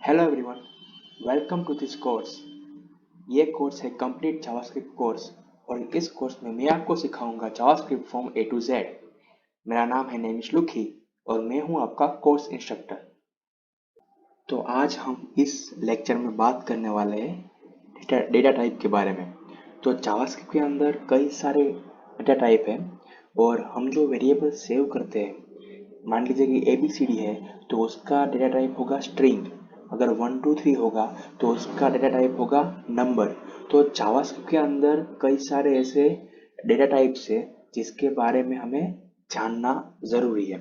Hello everyone, welcome to this course. ये course है complete JavaScript course और इस कोर्स में मैं आपको सिखाऊंगा JavaScript from A to Z. मेरा नाम है नेमिश लुखी और मैं हूं आपका कोर्स इंस्ट्रक्टर। तो आज हम इस लेक्चर में बात करने वाले हैं डेटा टाइप के बारे में। तो जावास्क्रिप्ट के अंदर कई सारे डेटा टाइप हैं और हम जो वेरिएबल सेव करते हैं, मान लीजिए कि ABCD है तो उसका डेटा टाइप होगा स्ट्रिंग। अगर 1 2 3 होगा तो उसका डेटा टाइप होगा नंबर। तो जावास्क्रिप्ट के अंदर कई सारे ऐसे डेटा टाइप्स है जिसके बारे में हमें जानना ज़रूरी है।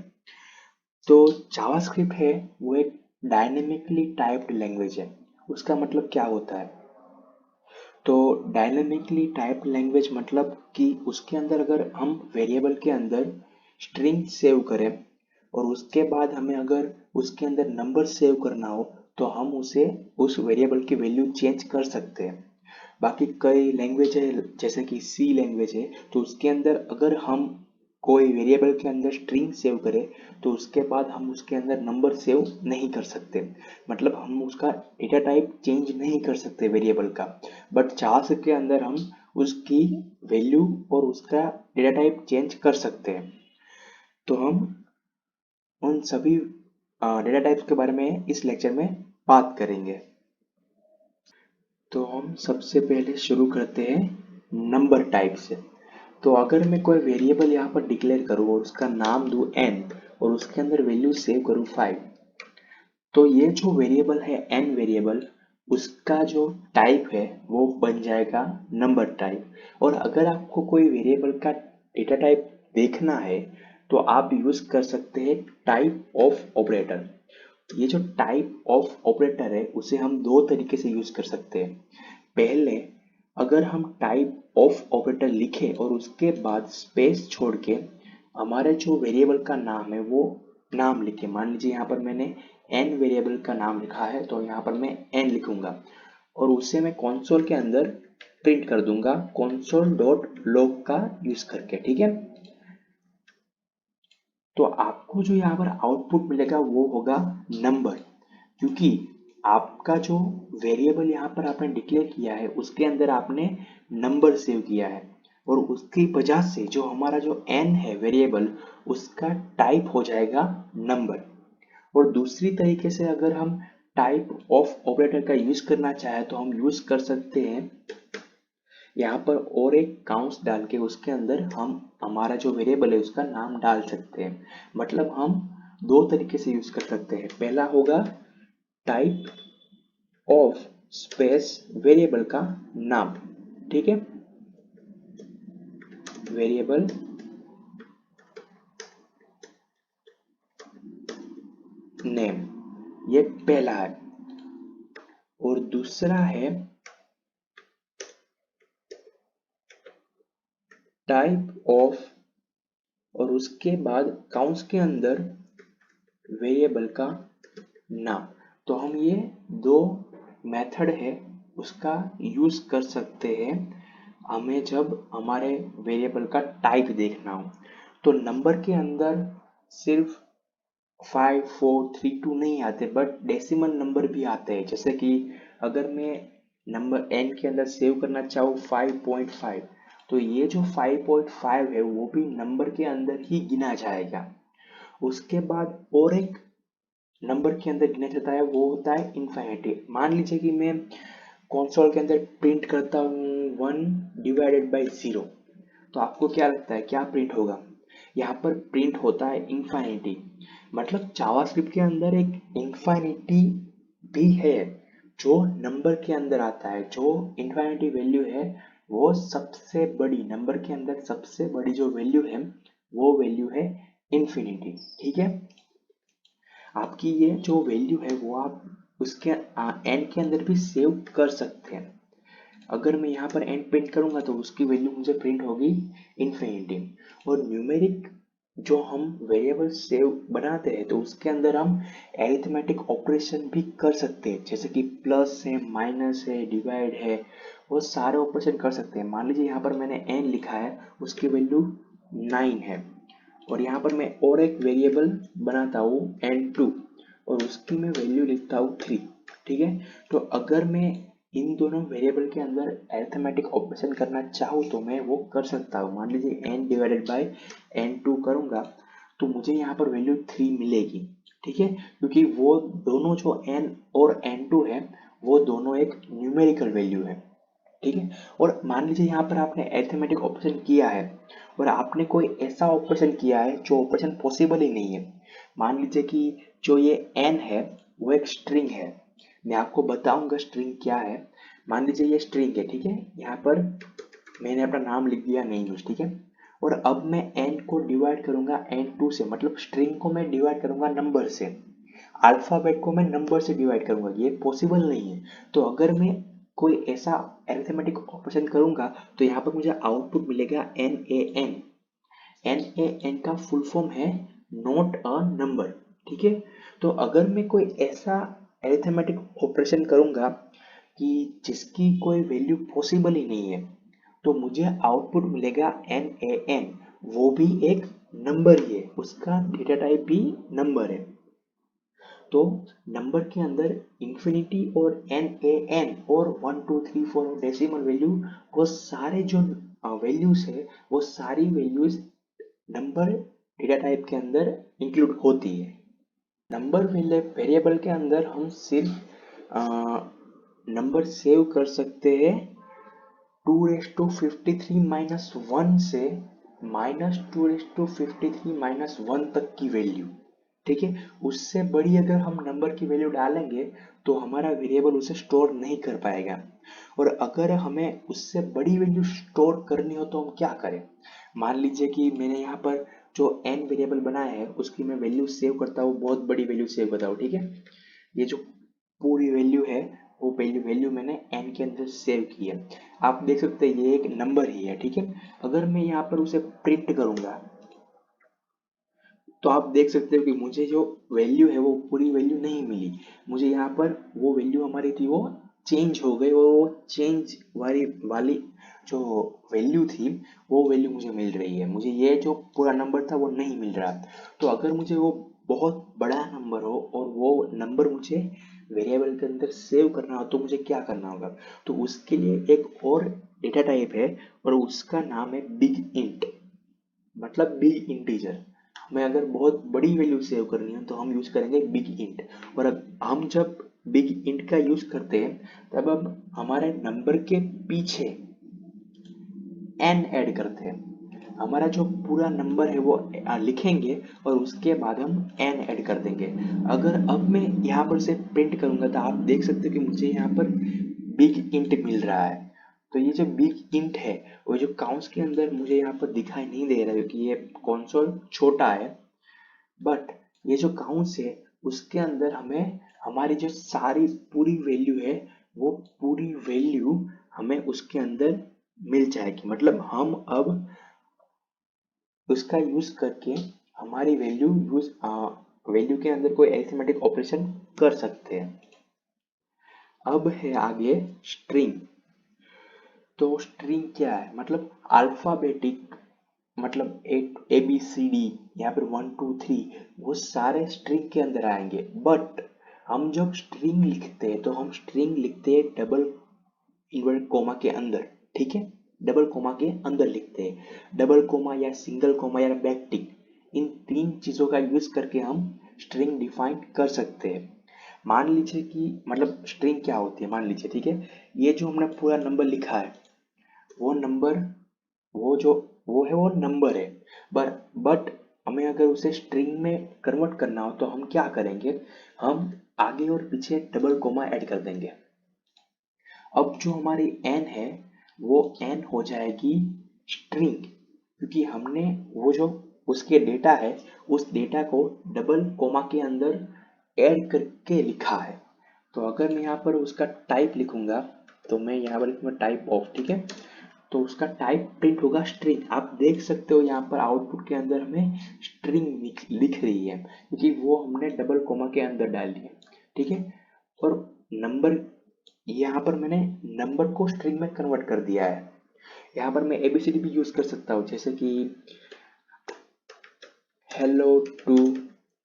तो जावास्क्रिप्ट है वो एक डायनेमिकली टाइप्ड लैंग्वेज है। उसका मतलब क्या होता है? तो डायनेमिकली टाइप्ड लैंग्वेज मतलब कि उसके अंदर अगर हम वेरिएबल के अंदर स्ट्रिंग सेव करें और उसके बाद हमें अगर उसके अंदर नंबर सेव करना हो तो हम उसे उस वेरिएबल की वैल्यू चेंज कर सकते हैं। बाकी कई लैंग्वेज है जैसे कि सी लैंग्वेज है तो उसके अंदर अगर हम कोई वेरिएबल के अंदर स्ट्रिंग सेव करें तो उसके बाद हम उसके अंदर नंबर सेव नहीं कर सकते। मतलब हम उसका डेटा टाइप चेंज नहीं कर सकते वेरिएबल का। बट जावास्क्रिप्ट के अंदर हम उसकी वैल्यू और उसका डेटा टाइप चेंज कर सकते हैं। तो हम उन सभी डेटा टाइप्स के बारे में इस लेक्चर में बात करेंगे। तो हम सबसे पहले शुरू करते हैं नंबर टाइप से। तो अगर मैं कोई वेरिएबल यहाँ पर डिक्लेयर करूँ और उसका नाम दूँ n और उसके अंदर वैल्यू सेव करूँ 5, तो ये जो वेरिएबल है n वेरिएबल, उसका जो टाइप है वो बन जाएगा नंबर टाइप। और अगर आपको कोई वेरिएबल का डेटा टाइप देखना है तो आप यूज कर सकते हैं टाइप ऑफ ऑपरेटर। ये जो टाइप ऑफ ऑपरेटर है उसे हम दो तरीके से यूज कर सकते हैं। पहले, अगर हम टाइप ऑफ ऑपरेटर लिखें और उसके बाद स्पेस छोड़ के हमारे जो वेरिएबल का नाम है वो नाम लिखे। मान लीजिए यहाँ पर मैंने n वेरिएबल का नाम लिखा है तो यहाँ पर मैं n लिखूंगा और उसे मैं कंसोल के अंदर प्रिंट कर दूंगा console डॉट log का यूज करके। ठीक है, तो आपको जो यहाँ पर आउटपुट मिलेगा वो होगा नंबर, क्योंकि आपका जो वेरिएबल यहाँ पर आपने डिक्लेयर किया है उसके अंदर आपने नंबर सेव किया है और उसकी वजह से जो हमारा जो n है वेरिएबल उसका टाइप हो जाएगा नंबर। और दूसरी तरीके से अगर हम टाइप ऑफ ऑपरेटर का यूज करना चाहे तो हम यूज कर सकते हैं यहाँ पर और एक काउंट्स डाल के उसके अंदर हम हमारा जो वेरिएबल है उसका नाम डाल सकते हैं। मतलब हम दो तरीके से यूज कर सकते हैं। पहला होगा टाइप ऑफ स्पेस वेरिएबल का नाम। ठीक है, वेरिएबल नेम, ये पहला है। और दूसरा है टाइप ऑफ और उसके बाद काउंट्स के अंदर वेरिएबल का नाम। तो हम ये दो मेथड है उसका यूज कर सकते हैं हमें जब हमारे वेरिएबल का टाइप देखना हो। तो नंबर के अंदर सिर्फ 5 4 3 2 नहीं आते बट डेसिमल नंबर भी आते हैं। जैसे कि अगर मैं नंबर n के अंदर सेव करना चाहूँ 5.5 तो ये जो 5.5 है वो भी नंबर के अंदर ही गिना जाएगा। उसके बाद और एक नंबर के अंदर गिना जाता है वो होता है इनफाइनिटी। मान लीजिए कि मैं कंसोल के अंदर प्रिंट करता हूँ 1/0, तो आपको क्या लगता है क्या प्रिंट होगा? यहाँ पर प्रिंट होता है इनफाइनिटी। मतलब जावास्क्रिप्ट के अंदर एक इनफाइनिटी भी है जो नंबर के अंदर आता है। जो इनफाइनिटी वैल्यू है वो सबसे बड़ी, नंबर के अंदर सबसे बड़ी जो वैल्यू है वो वैल्यू है इन्फिनिटी। ठीक है, आपकी ये जो वैल्यू है वो आप उसके एन के अंदर भी सेव कर सकते हैं। अगर मैं यहाँ पर एंड प्रिंट करूंगा तो उसकी वैल्यू मुझे प्रिंट होगी इन्फिनिटी। और न्यूमेरिक जो हम वेरिएबल सेव बनाते हैं तो उसके अंदर हम एरिथमेटिक ऑपरेशन भी कर सकते हैं। जैसे कि प्लस है, माइनस है, डिवाइड है, वो सारे ऑपरेशन कर सकते हैं। मान लीजिए यहाँ पर मैंने एन लिखा है, उसकी वैल्यू 9 है और यहाँ पर मैं और एक वेरिएबल बनाता हूँ n2 और उसकी मैं वैल्यू लिखता हूँ 3। ठीक है। तो अगर मैं इन दोनों वेरिएबल के अंदर अरिथमेटिक ऑपरेशन करना चाहूँ तो मैं वो कर सकता हूँ। मान लीजिए n डिवाइडेड बाय n2 करूँगा तो मुझे यहाँ पर वैल्यू 3 मिलेगी, ठीक है, क्योंकि वो दोनों जो n और n2 है वो दोनों एक न्यूमेरिकल वैल्यू है, ठीक है। और मान लीजिए यहाँ पर आपने अरिथमेटिक ऑपरेशन किया है और आपने कोई ऐसा ऑपरेशन किया है जो ऑपरेशन पॉसिबल ही नहीं है। मान लीजिए कि जो ये n है वो एक स्ट्रिंग है, मैं आपको बताऊंगा स्ट्रिंग क्या है। मान लीजिए ये स्ट्रिंग है, ठीक है, यहाँ पर मैंने अपना नाम लिख दिया नेम्स, ठीक है। और अब मैं n को डिवाइड करूंगा n2 से, मतलब स्ट्रिंग को मैं डिवाइड करूंगा नंबर से, अल्फाबेट को मैं नंबर से डिवाइड करूंगा, ये पॉसिबल नहीं है। तो अगर मैं कोई ऐसा अरिथमेटिक ऑपरेशन करूंगा तो यहाँ पर मुझे आउटपुट मिलेगा NaN। NaN का फुल फॉर्म है नॉट अ नंबर, ठीक है। तो अगर मैं कोई ऐसा अरिथमेटिक ऑपरेशन करूंगा कि जिसकी कोई वैल्यू पॉसिबल ही नहीं है तो मुझे आउटपुट मिलेगा NaN, वो भी एक नंबर ही है, उसका डेटा टाइप भी नंबर है। तो नंबर के अंदर इंफिनिटी और NaN और 1 2 3 4 डेसिमल वैल्यू, वो सारे जो वैल्यूज है वो सारी वैल्यूज नंबर डेटा टाइप के अंदर इंक्लूड होती है। नंबर वेरिएबल के अंदर हम सिर्फ नंबर सेव कर सकते हैं 2⁻53 - 1 से -2⁻53 - 1 तक की वैल्यू, ठीक है। उससे बड़ी अगर हम नंबर की वैल्यू डालेंगे तो हमारा वेरिएबल उसे स्टोर नहीं कर पाएगा। और अगर हमें उससे बड़ी वैल्यू स्टोर करनी हो तो हम क्या करें। मान लीजिए कि मैंने यहाँ पर जो n वेरिएबल बनाया है उसकी मैं वैल्यू सेव करता हूँ, बहुत बड़ी वैल्यू सेव करता हूँ, ठीक है। ये जो पूरी वैल्यू है वो वैल्यू मैंने n के अंदर सेव की है। आप देख सकते हैं ये एक नंबर ही है, ठीक है। अगर मैं यहाँ पर उसे प्रिंट करूंगा तो आप देख सकते हो कि मुझे जो वैल्यू है वो पूरी वैल्यू नहीं मिली, मुझे यहाँ पर वो वैल्यू हमारी थी वो चेंज हो गई और वो चेंज वाली जो वैल्यू थी वो वैल्यू मुझे मिल रही है, मुझे ये जो पूरा नंबर था वो नहीं मिल रहा। तो अगर मुझे वो बहुत बड़ा नंबर हो और वो नंबर मुझे वेरिएबल के अंदर सेव करना हो तो मुझे क्या करना होगा। तो उसके लिए एक और डेटा टाइप है और उसका नाम है बिग इंट, मतलब बिग इंटीजर। हमें अगर बहुत बड़ी वैल्यू सेव करनी है तो हम यूज करेंगे बिग इंट। और हम जब बिग इंट का यूज करते हैं तब हम हमारे नंबर के पीछे n ऐड करते हैं, हमारा जो पूरा नंबर है वो लिखेंगे और उसके बाद हम n ऐड कर देंगे। अगर अब मैं यहाँ पर से प्रिंट करूंगा तो आप देख सकते हो कि मुझे यहाँ पर बिग इंट मिल रहा है। तो ये जो बिग इंट है वो जो काउंट्स के अंदर मुझे यहाँ पर दिखाई नहीं दे रहा है क्योंकि ये कंसोल छोटा है, बट ये जो काउंट्स है उसके अंदर हमें हमारी जो सारी पूरी वैल्यू है वो पूरी वैल्यू हमें उसके अंदर मिल जाएगी। मतलब हम अब उसका यूज करके हमारी वैल्यू के अंदर कोई अरिथमेटिक ऑपरेशन कर सकते हैं। अब है आगे स्ट्रिंग। तो स्ट्रिंग क्या है, मतलब अल्फाबेटिक, मतलब ए बी सी डी, यहाँ पर 1 2 3 वो सारे स्ट्रिंग के अंदर आएंगे। बट हम जब स्ट्रिंग लिखते हैं तो हम स्ट्रिंग लिखते हैं डबल इन्वर्टेड कोमा के अंदर, ठीक है, डबल कोमा के अंदर लिखते हैं। डबल कोमा या सिंगल कोमा या बैकटिक, इन तीन चीजों का यूज करके हम स्ट्रिंग डिफाइन कर सकते हैं। मान लीजिए कि मतलब स्ट्रिंग क्या होती है, मान लीजिए, ठीक है, ये जो हमने पूरा नंबर लिखा है वो नंबर वो नंबर है। बट हमें अगर उसे स्ट्रिंग में कन्वर्ट करना हो तो हम क्या करेंगे, हम आगे और पीछे डबल कोमा ऐड कर देंगे। अब जो हमारी n है वो n हो जाएगी स्ट्रिंग, क्योंकि हमने वो जो उसके डेटा है उस डेटा को डबल कोमा के अंदर ऐड करके लिखा है। तो अगर मैं यहाँ पर उसका टाइप लिखूंगा तो मैं यहाँ पर लिखूंगा टाइप ऑफ, ठीक है, तो उसका टाइप प्रिंट होगा स्ट्रिंग। आप देख सकते हो यहाँ पर आउटपुट के अंदर हमें स्ट्रिंग लिख रही है क्योंकि वो हमने डबल कोमा के अंदर डाल दिया, ठीक है। और नंबर, यहाँ पर मैंने नंबर को स्ट्रिंग में कन्वर्ट कर दिया है। यहाँ पर मैं एबीसीडी भी यूज कर सकता हूँ, जैसे कि हेलो टू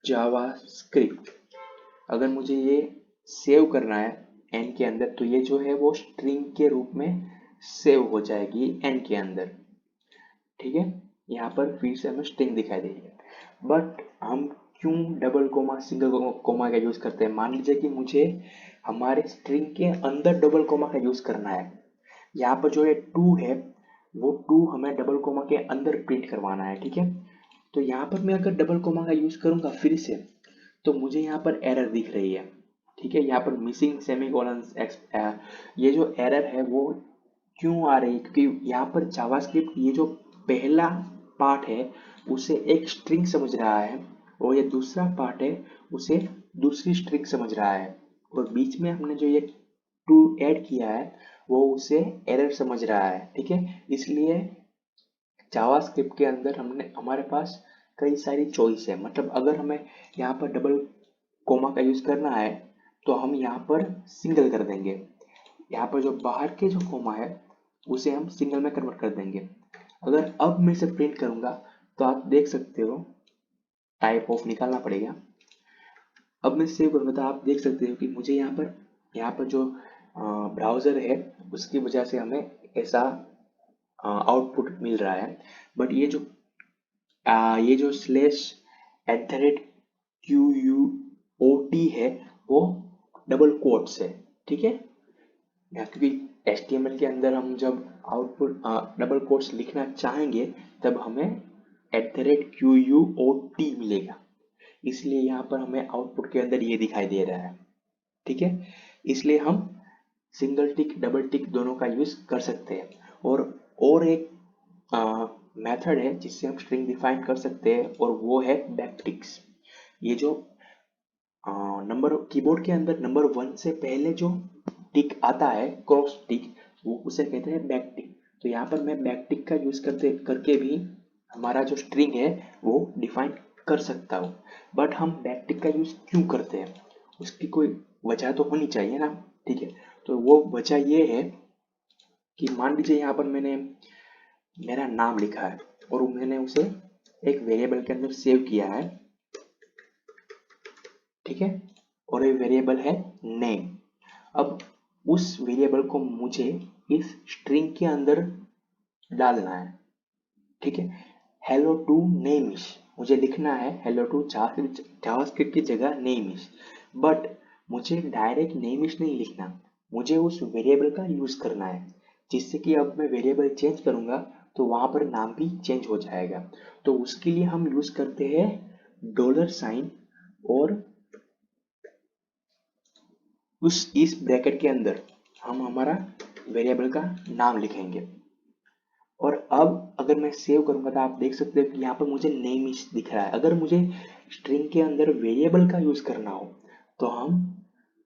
जावा स्क्रिप्ट। अगर मुझे ये सेव करना है एन के अंदर, तो ये जो है वो स्ट्रिंग के रूप में सेव हो जाएगी एन के अंदर। ठीक है, यहाँ पर फिर से हमें स्ट्रिंग दिखाई देगी। बट हम क्यों डबल कोमा सिंगल कोमा का यूज करते हैं? मान लीजिए कि मुझे हमारे स्ट्रिंग के अंदर डबल कोमा का यूज करना है। यहाँ पर जो है टू है, वो टू हमें डबल कोमा के अंदर प्रिंट करवाना है। ठीक है, तो यहाँ पर मैं अगर डबल कोमा का यूज करूंगा फिर से, तो मुझे यहाँ पर एरर दिख रही है। ठीक है, यहाँ पर मिसिंग सेमीकोलन, ये जो एरर है वो क्यों आ रही है? क्योंकि यहाँ पर जावास्क्रिप्ट ये जो पहला पार्ट है उसे एक स्ट्रिंग समझ रहा है, और ये दूसरा पार्ट है उसे दूसरी स्ट्रिंग समझ रहा है, और बीच में हमने जो ये टू ऐड किया है वो उसे एरर समझ रहा है। ठीक है, इसलिए जावास्क्रिप्ट के अंदर हमारे पास कई सारी चॉइस है। मतलब अगर हमें यहाँ पर डबल कोमा का यूज करना है तो हम यहाँ पर सिंगल कर देंगे, यहाँ पर जो बाहर के जो कोमा है उसे हम सिंगल में कन्वर्ट कर देंगे। अगर अब मैं इसे प्रिंट करूंगा तो आप देख सकते हो, टाइप ऑफ निकालना पड़ेगा। अब मैं सेव करूंगा तो आप देख सकते हो कि मुझे यहाँ पर जो ब्राउजर है उसकी वजह से हमें ऐसा आउटपुट मिल रहा है। बट ये जो slash at the rate QUOT है वो डबल कोट्स है। ठीक है, क्योंकि HTML के अंदर हम जब आउटपुट डबल कोट्स लिखना चाहेंगे तब हमें एट द रेट QUOT मिलेगा, इसलिए यहाँ पर हमें आउटपुट के अंदर ये दिखाई दे रहा है। ठीक है, इसलिए हम सिंगल टिक डबल टिक दोनों का यूज कर सकते हैं। और एक मेथड है जिससे हम स्ट्रिंग डिफाइन कर सकते हैं, और वो है बैकटिक्स। ये जो नंबर कीबोर्ड के अंदर नंबर 1 से पहले जो टिक आता है, क्रॉस टिक, वो उसे कहते हैं बैक टिक। तो यहाँ पर मैं बैक टिक का यूज करके भी हमारा जो स्ट्रिंग है वो डिफाइन कर सकता हूँ। बट हम बैक टिक का यूज क्यों करते हैं, उसकी कोई वजह तो होनी चाहिए ना। ठीक है, तो वो वजह ये है कि मान लीजिए यहाँ पर मैंने मेरा नाम लिखा है और मैंने उसे एक वेरिएबल के अंदर सेव किया है। ठीक है, और ये वेरिएबल है नेम। अब उस वेरिएबल को मुझे इस स्ट्रिंग के अंदर डालना है। ठीक है, हेलो टू नेमिश, मुझे लिखना है हेलो टू जावास्क्रिप्ट की जगह नेमिश। बट मुझे डायरेक्ट नेमिश नहीं लिखना, मुझे उस वेरिएबल का यूज करना है, जिससे कि अब मैं वेरिएबल चेंज करूंगा तो वहां पर नाम भी चेंज हो जाएगा। तो उसके लिए हम यूज करते हैं $, और इस ब्रैकेट के अंदर हम हमारा वेरिएबल का नाम लिखेंगे। और अब अगर मैं सेव करूंगा तो आप देख सकते हो कि यहाँ पर मुझे नेम दिख रहा है। अगर मुझे स्ट्रिंग के अंदर वेरिएबल का यूज करना हो तो हम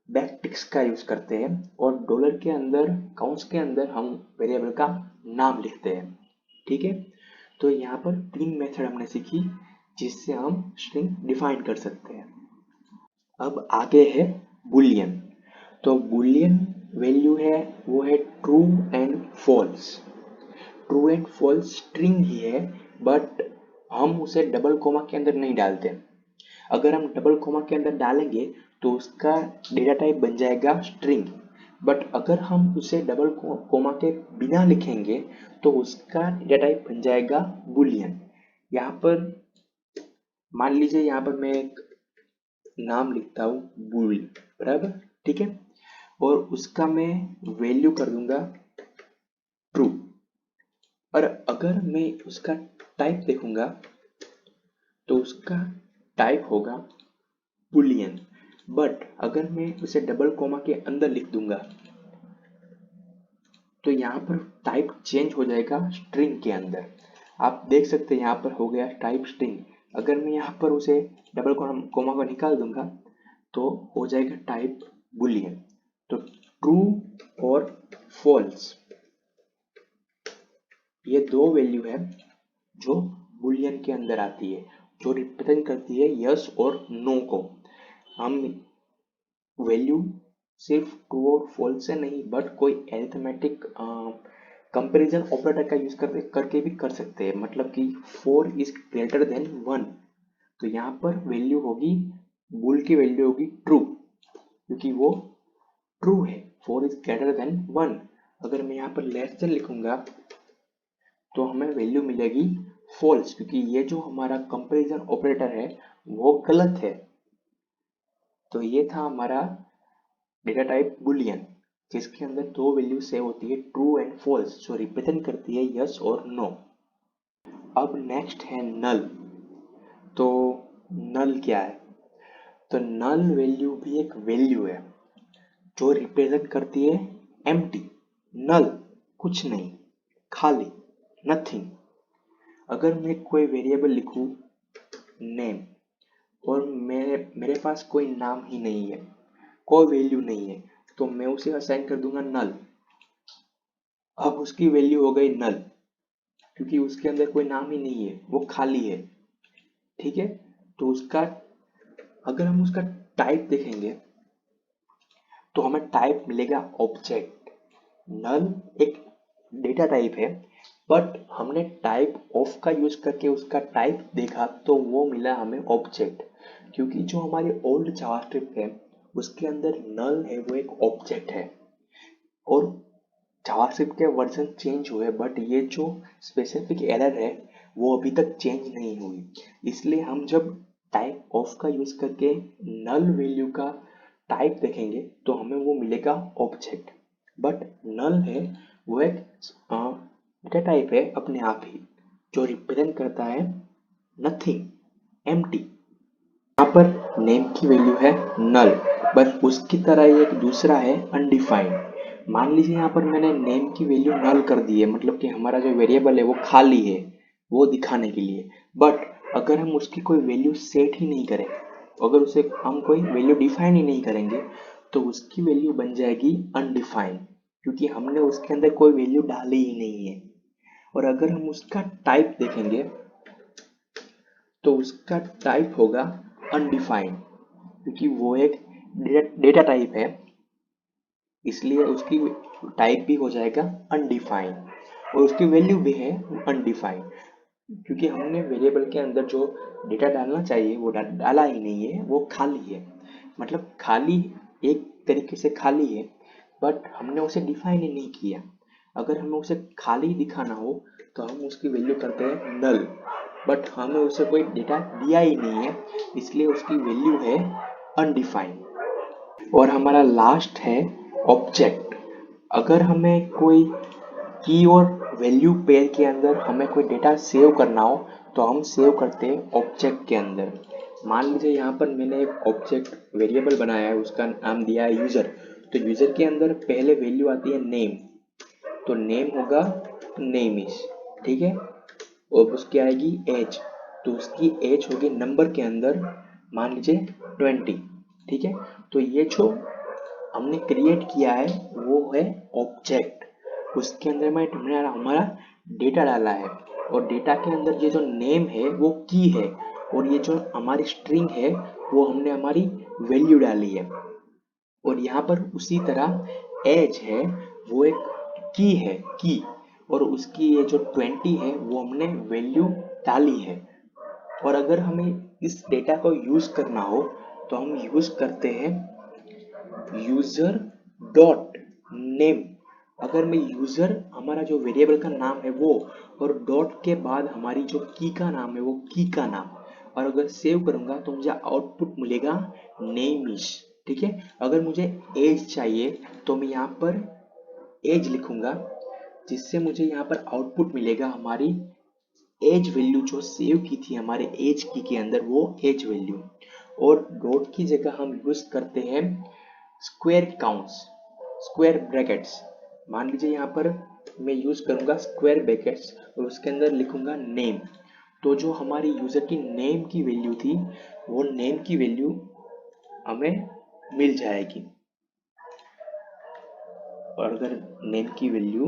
बैकटिक्स का यूज करते हैं, और डॉलर के अंदर, काउंट्स के अंदर हम वेरिएबल का नाम लिखते हैं। ठीक है, तो यहाँ पर 3 मेथड हमने सीखी जिससे हम स्ट्रिंग डिफाइन कर सकते हैं। अब आगे है बुलियन। तो बुलियन वैल्यू है वो है true and false. True and false string ही है, बट हम उसे डबल कोमा के अंदर नहीं डालते। अगर हम डबल कोमा के अंदर डालेंगे तो उसका डेटा टाइप बन जाएगा स्ट्रिंग। बट अगर हम उसे डबल कोमा के बिना लिखेंगे तो उसका डेटा टाइप बन जाएगा बुलियन। यहाँ पर मान लीजिए यहाँ पर मैं एक नाम लिखता हूँ बुल, बराबर। ठीक है, और उसका मैं वैल्यू कर दूंगा ट्रू, और अगर मैं उसका टाइप देखूंगा तो उसका टाइप होगा बुलियन। बट अगर मैं उसे डबल कोमा के अंदर लिख दूंगा तो यहाँ पर टाइप चेंज हो जाएगा स्ट्रिंग के अंदर। आप देख सकते हैं यहाँ पर हो गया टाइप स्ट्रिंग। अगर मैं यहाँ पर उसे डबल कोमा को निकाल दूंगा तो हो जाएगा टाइप बुलियन। तो ट्रू और फॉल्स ये दो वैल्यू है जो बुलियन के अंदर आती है, जो रिप्रेजेंट करती है यस और नो को। हम वैल्यू सिर्फ ट्रू और फॉल्स से नहीं, बट कोई एरिथमेटिक कंपैरिजन ऑपरेटर का यूज करके भी कर सकते हैं। मतलब कि 4 इज ग्रेटर देन 1, तो यहाँ पर वैल्यू होगी, बुल की वैल्यू होगी ट्रू, क्योंकि वो ट्रू है, 4 इज ग्रेटर देन 1। अगर मैं यहाँ पर लेस देन लिखूंगा तो हमें वैल्यू मिलेगी फॉल्स, क्योंकि ये जो हमारा कंपैरिजन ऑपरेटर है वो गलत है। तो ये था हमारा डेटा टाइप बुलियन, जिसके अंदर दो वैल्यू सेव होती है, ट्रू एंड फॉल्स, जो रिप्रेजेंट करती है यस और नो। अब नेक्स्ट है नल। तो नल क्या है? तो नल वैल्यू भी एक वैल्यू है जो रिप्रेजेंट करती है एम्प्टी, नल, कुछ नहीं, खाली, नथिंग। अगर मैं कोई वेरिएबल लिखूं नेम और मेरे पास कोई नाम ही नहीं है, कोई वैल्यू नहीं है, तो मैं उसे असाइन कर दूंगा नल। अब उसकी वैल्यू हो गई नल, क्योंकि उसके अंदर कोई नाम ही नहीं है, वो खाली है। ठीक है, तो उसका अगर हम उसका टाइप देखेंगे तो हमें टाइप मिलेगा ऑब्जेक्ट। नल एक डेटा टाइप है, बट हमने टाइप ऑफ का यूज करके उसका टाइप देखा तो वो मिला हमें ऑब्जेक्ट, क्योंकि जो हमारी ओल्ड जावास्क्रिप्ट है उसके अंदर नल है, वो एक ऑब्जेक्ट है। और जावास्क्रिप्ट के वर्जन चेंज हुए, बट ये जो स्पेसिफिक एरर है वो अभी तक चेंज नहीं हुई। इसलिए हम जब टाइप ऑफ का यूज करके नल वैल्यू का टाइप देखेंगे तो हमें वो मिलेगा ऑब्जेक्ट। बट नल है वो एक डेटा टाइप है अपने आप ही, जो रिप्रेजेंट करता है नथिंग, एम्प्टी। यहाँ पर नेम की वैल्यू है नल, बट उसकी तरह ही एक दूसरा है अनडिफाइंड। मान लीजिए यहाँ पर मैंने नेम की वैल्यू नल कर दी है, मतलब कि हमारा जो वेरिएबल है वो खाली है, वो दिखाने के लिए। बट अगर हम उसकी कोई वैल्यू सेट ही नहीं करें, अगर उसे हम कोई वैल्यू डिफाइन ही नहीं करेंगे, तो उसकी वैल्यू बन जाएगी अनडिफाइंड, क्योंकि हमने उसके अंदर कोई वैल्यू डाली ही नहीं है। और अगर हम उसका टाइप देखेंगे तो उसका टाइप होगा अनडिफाइंड, क्योंकि वो एक डेटा टाइप है, इसलिए उसकी टाइप भी हो जाएगा अनडिफाइंड और उसकी वैल्यू भी है अनडिफाइंड, क्योंकि हमने वेरिएबल के अंदर जो डेटा डालना चाहिए वो डाला ही नहीं है, वो खाली है। मतलब खाली एक तरीके से खाली है, बट हमने उसे डिफाइन ही नहीं किया। अगर हमें उसे खाली दिखाना हो तो हम उसकी वैल्यू करते हैं नल, बट हमें उसे कोई डेटा दिया ही नहीं है, इसलिए उसकी वैल्यू है अनडिफाइंड। और हमारा लास्ट है ऑब्जेक्ट। अगर हमें कोई की और वैल्यू पेयर के अंदर हमें कोई डेटा सेव करना हो तो हम सेव करते हैं ऑब्जेक्ट के अंदर। मान लीजिए यहाँ पर मैंने एक ऑब्जेक्ट वेरिएबल बनाया है, उसका नाम दिया है यूजर। तो यूजर के अंदर पहले वैल्यू आती है नेम, तो नेम होगा नेम इज, ठीक है। और उसकी आएगी एज, तो उसकी एज होगी नंबर के अंदर मान लीजिए 20, ठीक है। तो ये जो हमने क्रिएट किया है वो है ऑब्जेक्ट, उसके अंदर में हमने हमारा डेटा डाला है, और डेटा के अंदर ये जो नेम है वो की है, और ये जो हमारी स्ट्रिंग है वो हमने हमारी वैल्यू डाली है। और यहाँ पर उसी तरह एज है वो एक की है, की, और उसकी ये जो 20 है वो हमने वैल्यू डाली है। और अगर हमें इस डेटा को यूज करना हो तो हम यूज करते हैं यूजर डॉट नेम। अगर मैं यूजर हमारा जो वेरिएबल का नाम है वो, और डॉट के बाद हमारी जो की का नाम है वो की का नाम, और अगर सेव करूंगा तो मुझे आउटपुट मिलेगा नेम इज, ठीक है। अगर मुझे एज चाहिए तो मैं यहाँ पर एज लिखूंगा, जिससे मुझे यहाँ पर आउटपुट मिलेगा हमारी एज वैल्यू जो सेव की थी हमारे एज की के अंदर, वो एज वैल्यू। और डॉट की जगह हम यूज करते हैं स्क्वायर काउंट्स, स्क्वायर ब्रैकेट्स। मान लीजिए यहाँ पर मैं यूज करूंगा स्क्वायर ब्रैकेट्स और उसके अंदर लिखूंगा नेम। तो जो हमारी यूजर की नेम की वैल्यू थी वो नेम की वैल्यू हमें मिल जाएगी। और अगर नेम की वैल्यू,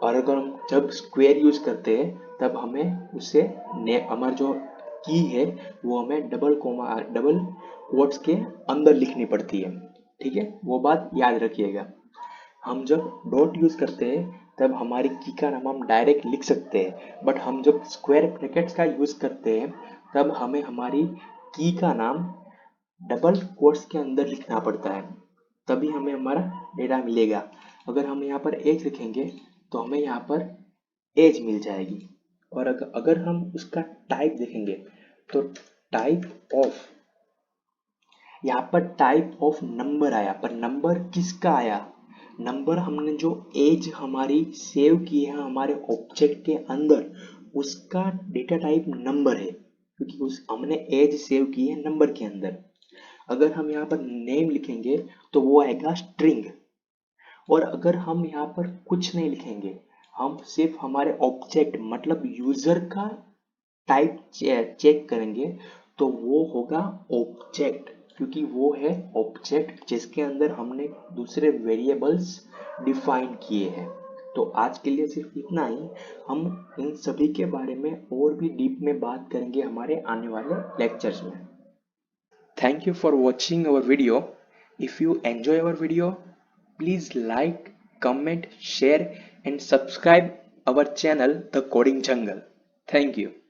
और अगर हम जब स्क्वायर यूज करते हैं तब हमें उससे हमारा जो की है वो हमें डबल कोट्स के अंदर लिखनी पड़ती है, ठीक है। वो बात याद रखिएगा। हम जब डॉट यूज करते हैं तब हमारी की का नाम हम डायरेक्ट लिख सकते हैं, बट हम जब स्क्वायर ब्रैकेट्स का यूज करते हैं तब हमें हमारी की का नाम डबल कोट्स के अंदर लिखना पड़ता है, तभी हमें हमारा डेटा मिलेगा। अगर हम यहाँ पर एज लिखेंगे तो हमें यहाँ पर एज मिल जाएगी। और अगर हम उसका टाइप देखेंगे तो टाइप ऑफ, यहाँ पर टाइप ऑफ नंबर आया, पर नंबर किसका आया? नंबर हमने जो एज हमारी सेव की है हमारे ऑब्जेक्ट के अंदर, उसका डेटा टाइप नंबर है, क्योंकि उस हमने एज सेव की है नंबर के अंदर। अगर हम यहाँ पर नेम लिखेंगे तो वो आएगा स्ट्रिंग। और अगर हम यहाँ पर कुछ नहीं लिखेंगे, हम सिर्फ हमारे ऑब्जेक्ट मतलब यूजर का टाइप चेक करेंगे, तो वो होगा ऑब्जेक्ट, क्योंकि वो है ऑब्जेक्ट जिसके अंदर हमने दूसरे वेरिएबल्स डिफाइन किए हैं। तो आज के लिए सिर्फ इतना ही। हम इन सभी के बारे में और भी डीप में बात करेंगे हमारे आने वाले लेक्चर्स में। Thank you for watching our video. If you enjoy our video, please like, comment, share and subscribe our channel The Coding Jungle. Thank you.